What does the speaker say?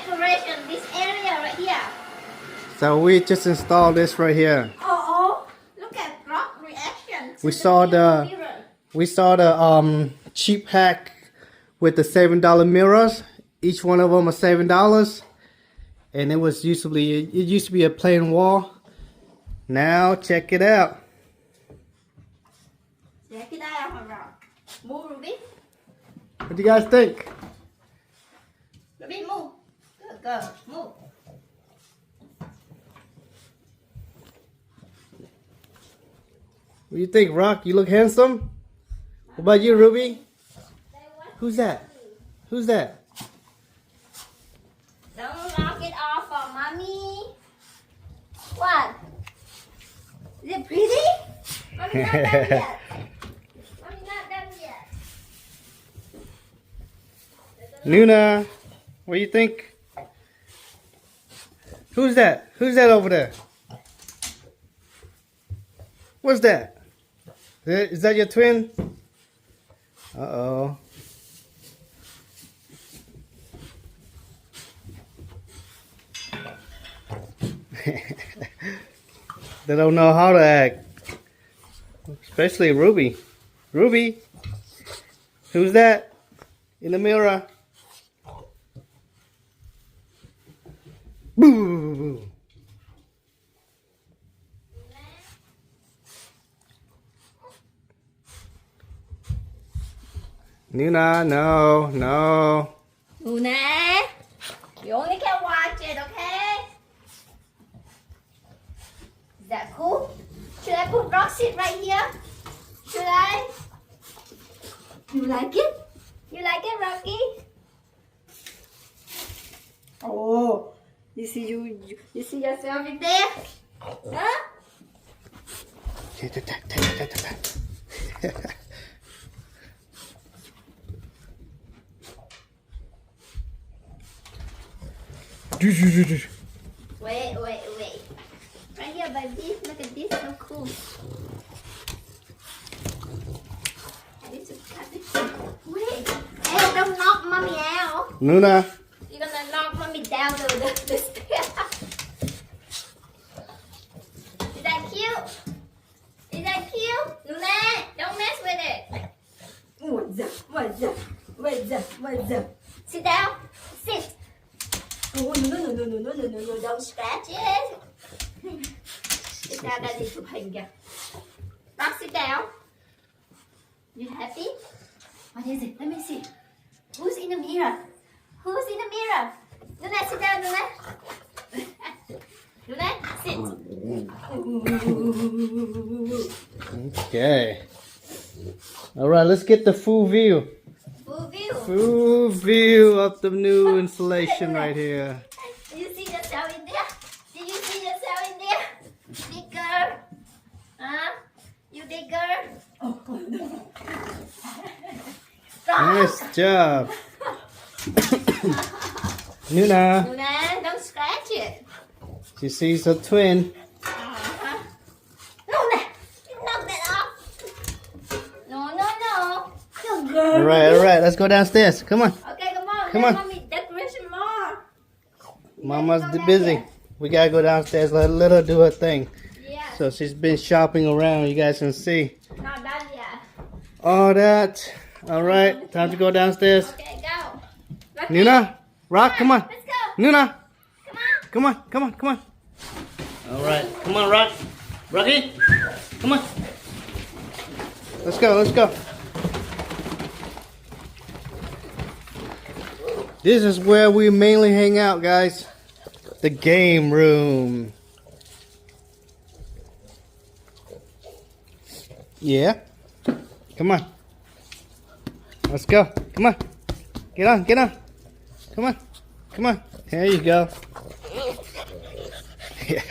decoration this area right here. So we just installed this right here. Oh, look at Rock reaction. We saw the cheap hack with the $7 mirrors. Each one of them are $7, and it used to be a plain wall. Now check it out. Check it out, Rock. Move, Ruby. What do you guys think? Ruby, move. Good girl, move. What do you think, Rock? You look handsome. What about you, Ruby? Who's that? Who's that? Don't knock it off for mommy. What? Is it pretty? Mommy not done yet. Mommy not done yet. Nuna, what do you think? Who's that? Who's that over there? What's that? Is that your twin? Uh-oh. They don't know how to act. Especially Ruby. Ruby, who's that in the mirror? Boo! Nuna, no, no. Luna, you only can watch it, okay? Is that cool? Should I put rock seat right here? Should I? You like it? You like it, Rocky? Oh, you see yourself in there? Huh? Wait. Right here, baby. Look at this, so cool. I need to cut it. Wait. Hey, don't knock mommy out. Nuna. You're gonna knock mommy down the stairs. Is that cute? Is that cute? Luna, don't mess with it. What's up? Sit down. Sit. Oh, no, don't scratch it. Sit down, daddy chụp hình kìa. Rock, sit down. You happy? What is it? Let me see. Who's in the mirror? Who's in the mirror? Luna, sit down, Luna. Luna, sit. Okay. All right, let's get the full view. Full view. Full view of the new installation right here. Do you see yourself in there? Do you see yourself in there? Big girl. Huh? You big girl? Nice job. Nuna. Luna, don't scratch it. She sees her twin. Luna, you knock that off. No. Good girl. All right. Let's go downstairs. Come on. Okay, come on. Come Let on. mommy decoration more. Mama's busy. We gotta go downstairs. Let her do her thing. Yeah. So she's been shopping around. You guys can see Not done yet. all that. All right. Time to go downstairs. Okay, go. Rocky, Nuna, Rock, come on. Let's go. Nuna, Come on. come on. All right. Come on, Rock. Rocky, come on. Let's go. This is where we mainly hang out, guys. The game room. Yeah. Come on. Let's go. Come on. Get on. Come on. There you go. Yeah.